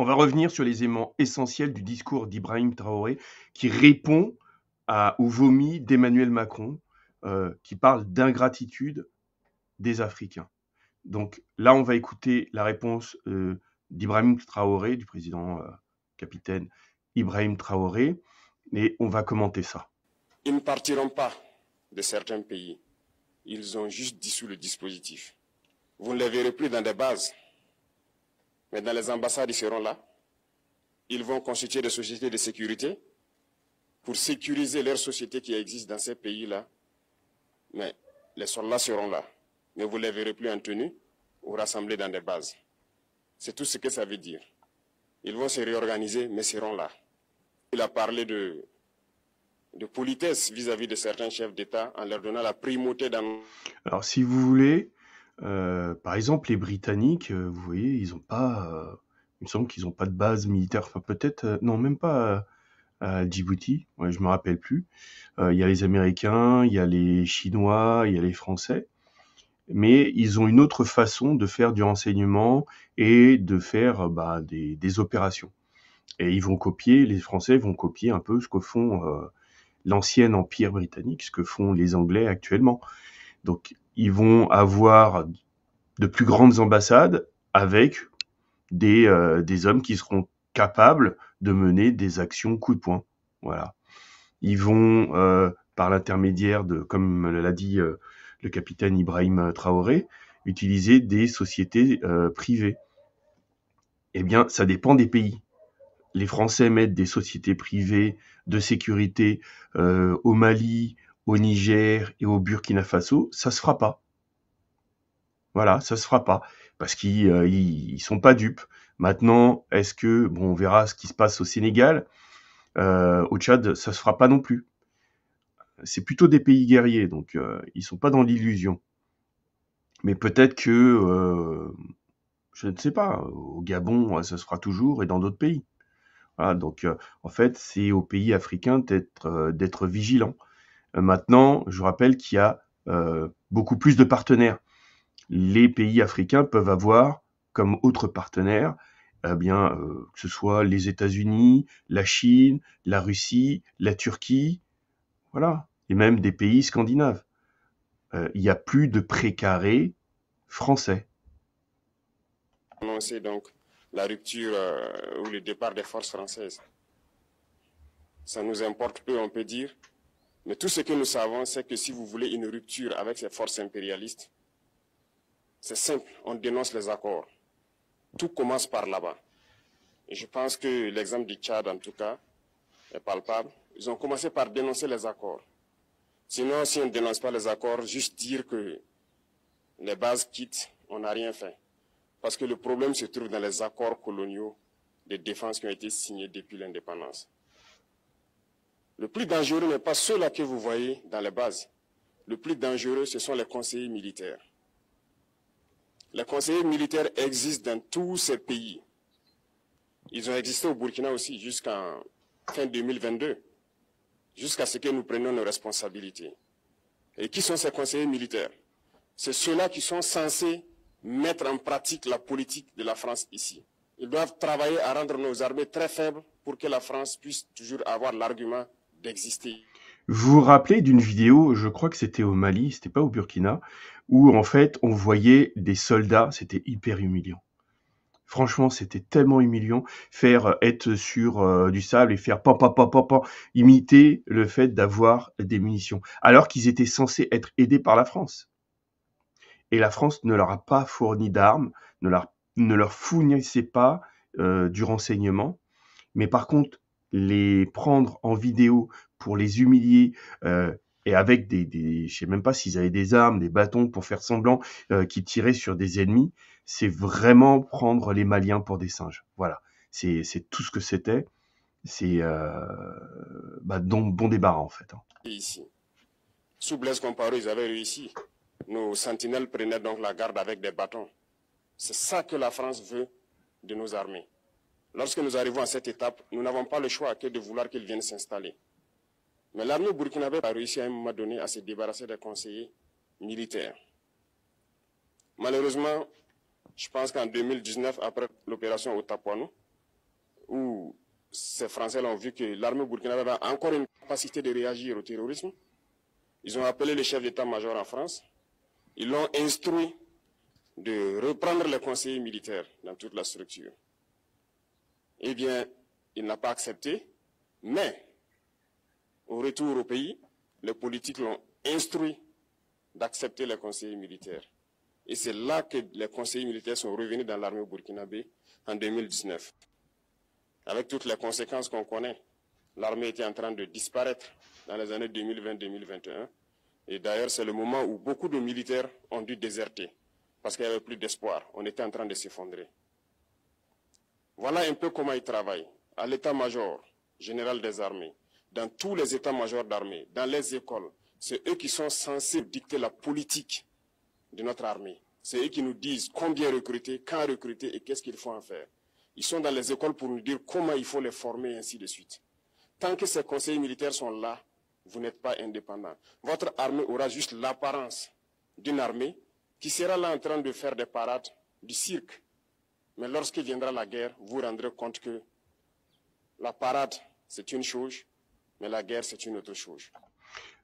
On va revenir sur les éléments essentiels du discours d'Ibrahim Traoré qui répond au vomi d'Emmanuel Macron, qui parle d'ingratitude des Africains. Donc là, on va écouter la réponse d'Ibrahim Traoré, du président capitaine Ibrahim Traoré, et on va commenter ça. Ils ne partiront pas de certains pays. Ils ont juste dissous le dispositif. Vous ne les verrez plus dans des bases, mais dans les ambassades, ils seront là. Ils vont constituer des sociétés de sécurité pour sécuriser leurs sociétés qui existent dans ces pays-là. Mais les soldats seront là. Mais vous ne les verrez plus en tenue ou rassemblés dans des bases. C'est tout ce que ça veut dire. Ils vont se réorganiser, mais seront là. Il a parlé de politesse vis-à-vis de certains chefs d'État en leur donnant la primauté dans... Alors, si vous voulez, par exemple, les Britanniques, vous voyez, ils n'ont pas... il me semble qu'ils n'ont pas de base militaire. Enfin, peut-être... non, même pas à Djibouti. Ouais, je me rappelle plus. Il y a les Américains, il y a les Chinois, il y a les Français. Mais ils ont une autre façon de faire du renseignement et de faire des opérations. Et ils vont copier, les Français vont copier un peu ce que font l'ancien empire britannique, ce que font les Anglais actuellement. Donc, ils vont avoir de plus grandes ambassades avec des hommes qui seront capables de mener des actions coup de poing. Voilà. Ils vont, par l'intermédiaire de, comme l'a dit le capitaine Ibrahim Traoré, utiliser des sociétés privées. Eh bien, ça dépend des pays. Les Français mettent des sociétés privées de sécurité au Mali, au Niger et au Burkina Faso, ça se fera pas. Voilà, ça se fera pas parce qu'ils sont pas dupes. Maintenant, est-ce que bon, on verra ce qui se passe au Sénégal, au Tchad, ça se fera pas non plus. C'est plutôt des pays guerriers, donc ils sont pas dans l'illusion. Mais peut-être que je ne sais pas, au Gabon, ça se fera toujours et dans d'autres pays. Voilà, donc en fait, c'est aux pays africains d'être vigilants. Maintenant, je vous rappelle qu'il y a beaucoup plus de partenaires. Les pays africains peuvent avoir comme autres partenaires, que ce soit les États-Unis, la Chine, la Russie, la Turquie, voilà, et même des pays scandinaves. Il n'y a plus de précarés français. Annoncer donc la rupture ou le départ des forces françaises. Ça nous importe peu, on peut dire. Mais tout ce que nous savons, c'est que si vous voulez une rupture avec ces forces impérialistes, c'est simple, on dénonce les accords. Tout commence par là-bas. Et je pense que l'exemple du Tchad, en tout cas, est palpable. Ils ont commencé par dénoncer les accords. Sinon, si on ne dénonce pas les accords, juste dire que les bases quittent, on n'a rien fait. Parce que le problème se trouve dans les accords coloniaux de défense qui ont été signés depuis l'indépendance. Le plus dangereux n'est pas ceux-là que vous voyez dans les bases. Le plus dangereux, ce sont les conseillers militaires. Les conseillers militaires existent dans tous ces pays. Ils ont existé au Burkina aussi jusqu'en fin 2022, jusqu'à ce que nous prenions nos responsabilités. Et qui sont ces conseillers militaires? C'est ceux-là qui sont censés mettre en pratique la politique de la France ici. Ils doivent travailler à rendre nos armées très faibles pour que la France puisse toujours avoir l'argument d'exister. Vous vous rappelez d'une vidéo, je crois que c'était au Mali, c'était pas au Burkina, où en fait on voyait des soldats, c'était hyper humiliant. Franchement, c'était tellement humiliant, faire être sur du sable et faire pam pam pam pam pam, imiter le fait d'avoir des munitions, alors qu'ils étaient censés être aidés par la France. Et la France ne leur a pas fourni d'armes, ne leur fournissait pas du renseignement. Mais par contre, les prendre en vidéo pour les humilier et avec je sais même pas s'ils avaient des armes, des bâtons pour faire semblant qu'ils tiraient sur des ennemis, c'est vraiment prendre les Maliens pour des singes. Voilà, c'est tout ce que c'était. C'est bon débarras en fait. Hein. Ici. Sous Blaise Compaoré, ils avaient réussi. Nos sentinelles prenaient donc la garde avec des bâtons. C'est ça que la France veut de nos armées. Lorsque nous arrivons à cette étape, nous n'avons pas le choix que de vouloir qu'ils viennent s'installer. Mais l'armée burkinabé a réussi à un moment donné à se débarrasser des conseillers militaires. Malheureusement, je pense qu'en 2019, après l'opération Otapuano, où ces Français ont vu que l'armée burkinabé a encore une capacité de réagir au terrorisme. Ils ont appelé le chef d'état-major en France. Ils l'ont instruit de reprendre les conseillers militaires dans toute la structure. Eh bien, il n'a pas accepté, mais au retour au pays, les politiques l'ont instruit d'accepter les conseillers militaires. Et c'est là que les conseillers militaires sont revenus dans l'armée burkinabé en 2019. Avec toutes les conséquences qu'on connaît, l'armée était en train de disparaître dans les années 2020-2021. Et d'ailleurs, c'est le moment où beaucoup de militaires ont dû déserter parce qu'il n'y avait plus d'espoir. On était en train de s'effondrer. Voilà un peu comment ils travaillent. À l'état-major général des armées, dans tous les états-majors d'armée, dans les écoles, c'est eux qui sont censés dicter la politique de notre armée. C'est eux qui nous disent combien recruter, quand recruter et qu'est-ce qu'il faut en faire. Ils sont dans les écoles pour nous dire comment il faut les former et ainsi de suite. Tant que ces conseillers militaires sont là, vous n'êtes pas indépendant. Votre armée aura juste l'apparence d'une armée qui sera là en train de faire des parades, du cirque. Mais lorsque viendra la guerre, vous vous rendrez compte que la parade, c'est une chose, mais la guerre, c'est une autre chose.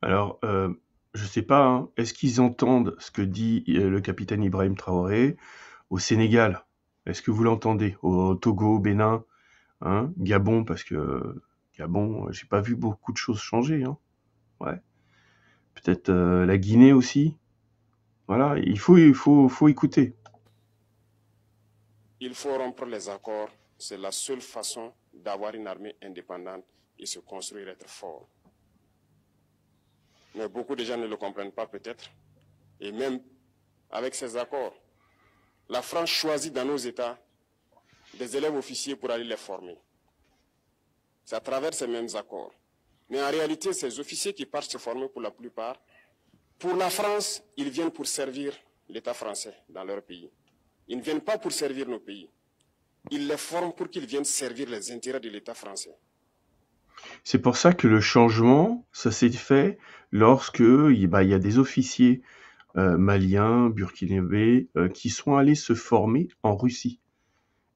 Alors, je ne sais pas, hein, est-ce qu'ils entendent ce que dit le capitaine Ibrahim Traoré au Sénégal? Est-ce que vous l'entendez? Au Togo, au Bénin, hein, Gabon, parce que Gabon, j'ai pas vu beaucoup de choses changer. Hein. Ouais. Peut-être la Guinée aussi. Voilà, il faut écouter. Il faut rompre les accords. C'est la seule façon d'avoir une armée indépendante et se construire, être fort. Mais beaucoup de gens ne le comprennent pas peut-être. Et même avec ces accords, la France choisit dans nos États des élèves officiers pour aller les former. C'est à travers ces mêmes accords. Mais en réalité, ces officiers qui partent se former pour la plupart, pour la France, ils viennent pour servir l'État français dans leur pays. Ils ne viennent pas pour servir nos pays. Ils les forment pour qu'ils viennent servir les intérêts de l'État français. C'est pour ça que le changement, ça s'est fait lorsque il y a des officiers maliens, burkinabés, qui sont allés se former en Russie.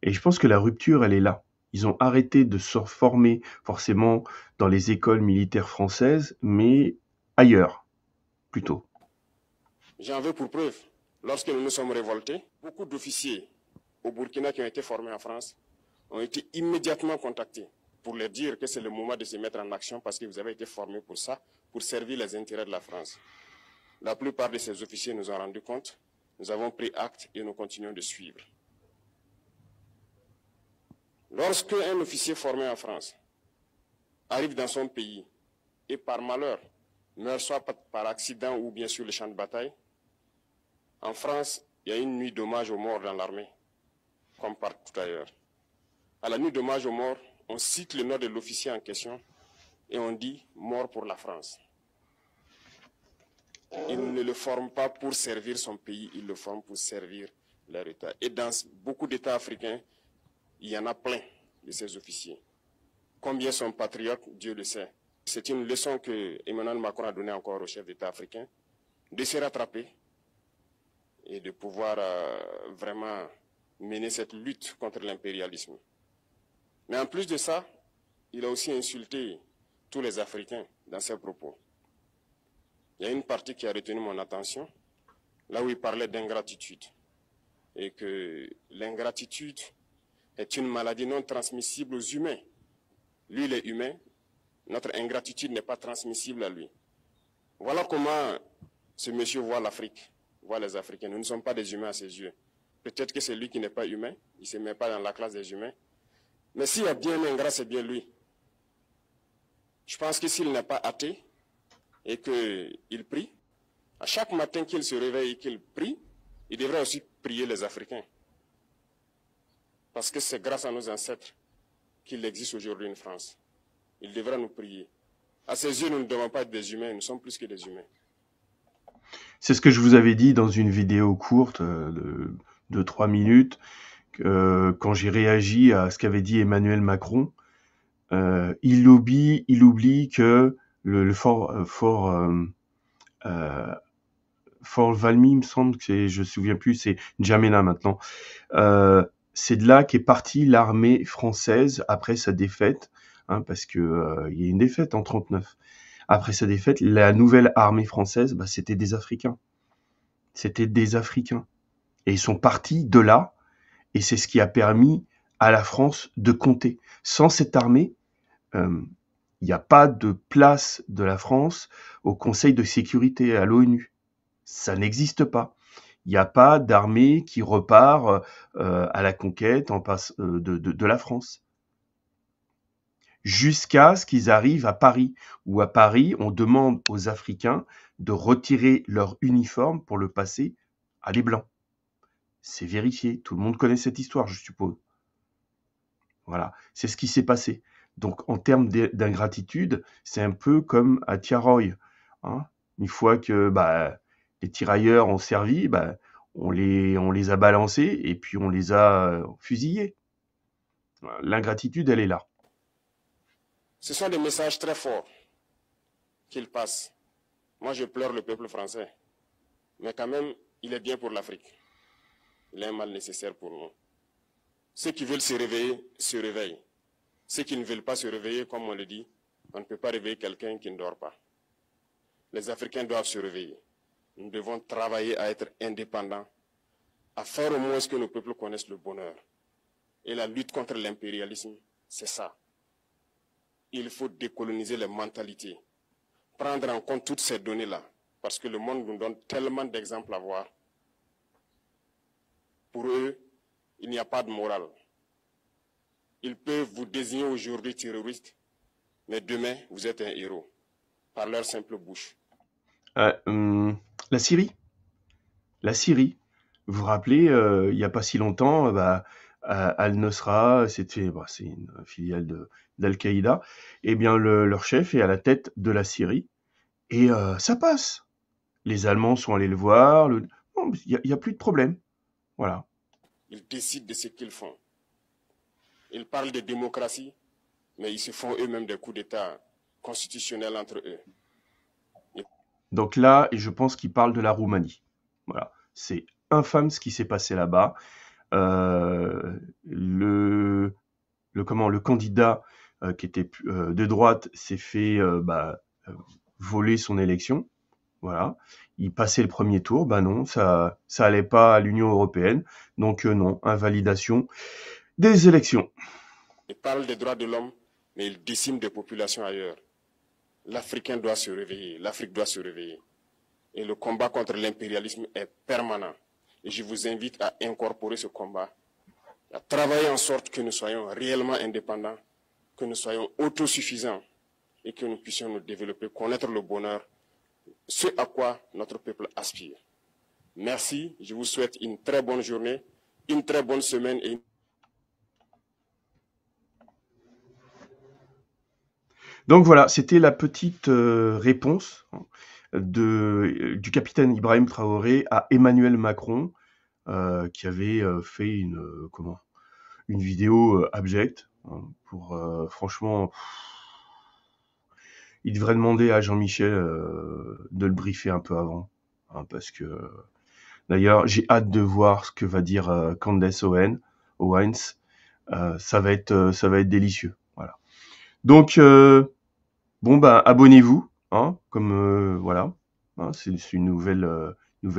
Et je pense que la rupture, elle est là. Ils ont arrêté de se former forcément dans les écoles militaires françaises, mais ailleurs, plutôt. J'en veux pour preuve. Lorsque nous nous sommes révoltés, beaucoup d'officiers au Burkina qui ont été formés en France ont été immédiatement contactés pour leur dire que c'est le moment de se mettre en action parce que vous avez été formés pour ça, pour servir les intérêts de la France. La plupart de ces officiers nous ont rendu compte, nous avons pris acte et nous continuons de suivre. Lorsque un officier formé en France arrive dans son pays et par malheur meurt soit par accident ou bien sur le champ de bataille, en France, il y a une nuit d'hommage aux morts dans l'armée, comme partout ailleurs. À la nuit d'hommage aux morts, on cite le nom de l'officier en question et on dit « mort pour la France ». Il ne le forme pas pour servir son pays, il le forme pour servir leur État. Et dans beaucoup d'États africains, il y en a plein de ces officiers. Combien sont patriotes, Dieu le sait. C'est une leçon que Emmanuel Macron a donnée encore aux chefs d'État africains, de se rattraper et de pouvoir vraiment mener cette lutte contre l'impérialisme. Mais en plus de ça, il a aussi insulté tous les Africains dans ses propos. Il y a une partie qui a retenu mon attention, là où il parlait d'ingratitude. Et que l'ingratitude est une maladie non transmissible aux humains. Lui, il est humain, notre ingratitude n'est pas transmissible à lui. Voilà comment ce monsieur voit l'Afrique, voit les Africains. Nous ne sommes pas des humains à ses yeux. Peut-être que c'est lui qui n'est pas humain, il ne se met pas dans la classe des humains. Mais s'il y a bien un ingrat, c'est bien lui. Je pense que s'il n'est pas athée et qu'il prie, à chaque matin qu'il se réveille et qu'il prie, il devrait aussi prier les Africains. Parce que c'est grâce à nos ancêtres qu'il existe aujourd'hui une France. Il devra nous prier. À ses yeux, nous ne devons pas être des humains, nous sommes plus que des humains. C'est ce que je vous avais dit dans une vidéo courte de 3 minutes, quand j'ai réagi à ce qu'avait dit Emmanuel Macron. Il oublie que le fort Valmy, il me semble que je me souviens plus, c'est N'Djamena maintenant. c'est de là qu'est partie l'armée française après sa défaite, hein, parce que il y a une défaite en 39. Après sa défaite, la nouvelle armée française, bah, c'était des Africains. C'était des Africains. Et ils sont partis de là, et c'est ce qui a permis à la France de compter. Sans cette armée, il n'y a pas de place de la France au Conseil de sécurité, à l'ONU. Ça n'existe pas. Il n'y a pas d'armée qui repart à la conquête de la France. Jusqu'à ce qu'ils arrivent à Paris, où à Paris, on demande aux Africains de retirer leur uniforme pour le passer à des Blancs. C'est vérifié. Tout le monde connaît cette histoire, je suppose. Voilà, c'est ce qui s'est passé. Donc, en termes d'ingratitude, c'est un peu comme à Tiaroy. Hein. Une fois que les tirailleurs ont servi, on les a balancés et puis on les a fusillés. L'ingratitude, elle est là. Ce sont des messages très forts qu'ils passent. Moi, je pleure le peuple français. Mais quand même, il est bien pour l'Afrique. Il est un mal nécessaire pour nous. Ceux qui veulent se réveiller, se réveillent. Ceux qui ne veulent pas se réveiller, comme on le dit, on ne peut pas réveiller quelqu'un qui ne dort pas. Les Africains doivent se réveiller. Nous devons travailler à être indépendants, à faire au moins ce que nos peuples connaissent le bonheur. Et la lutte contre l'impérialisme, c'est ça. Il faut décoloniser les mentalités, prendre en compte toutes ces données-là, parce que le monde nous donne tellement d'exemples à voir. Pour eux, il n'y a pas de morale. Ils peuvent vous désigner aujourd'hui terroriste, mais demain, vous êtes un héros, par leur simple bouche. La Syrie. La Syrie. Vous vous rappelez, il n'y a pas si longtemps, Al-Nusra, c'est une filiale d'Al-Qaïda, eh bien leur chef est à la tête de la Syrie, et ça passe. Les Allemands sont allés le voir, non, il y a plus de problème. Voilà. Ils décident de ce qu'ils font. Ils parlent de démocratie, mais ils se font eux-mêmes des coups d'État constitutionnels entre eux. Donc là, et je pense qu'ils parlent de la Roumanie. Voilà. C'est infâme ce qui s'est passé là-bas. Le candidat qui était de droite s'est fait voler son élection. Voilà. Il passait le premier tour. Non, ça allait pas à l'Union européenne. Donc non, invalidation des élections. Ils parlent des droits de l'homme, mais ils déciment des populations ailleurs. L'Africain doit se réveiller, l'Afrique doit se réveiller. Et le combat contre l'impérialisme est permanent. Et je vous invite à incorporer ce combat, à travailler en sorte que nous soyons réellement indépendants, que nous soyons autosuffisants et que nous puissions nous développer, connaître le bonheur, ce à quoi notre peuple aspire. Merci, je vous souhaite une très bonne journée, une très bonne semaine et Donc voilà, c'était la petite réponse du capitaine Ibrahim Traoré à Emmanuel Macron, qui avait fait une vidéo abjecte. Hein, franchement, il devrait demander à Jean-Michel de le briefer un peu avant. Hein, parce que d'ailleurs, j'ai hâte de voir ce que va dire Candace Owens. Ça va être délicieux. Voilà. Donc abonnez-vous, hein, voilà, hein, c'est une nouvelle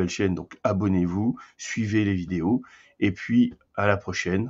chaîne, donc abonnez-vous, suivez les vidéos, et puis à la prochaine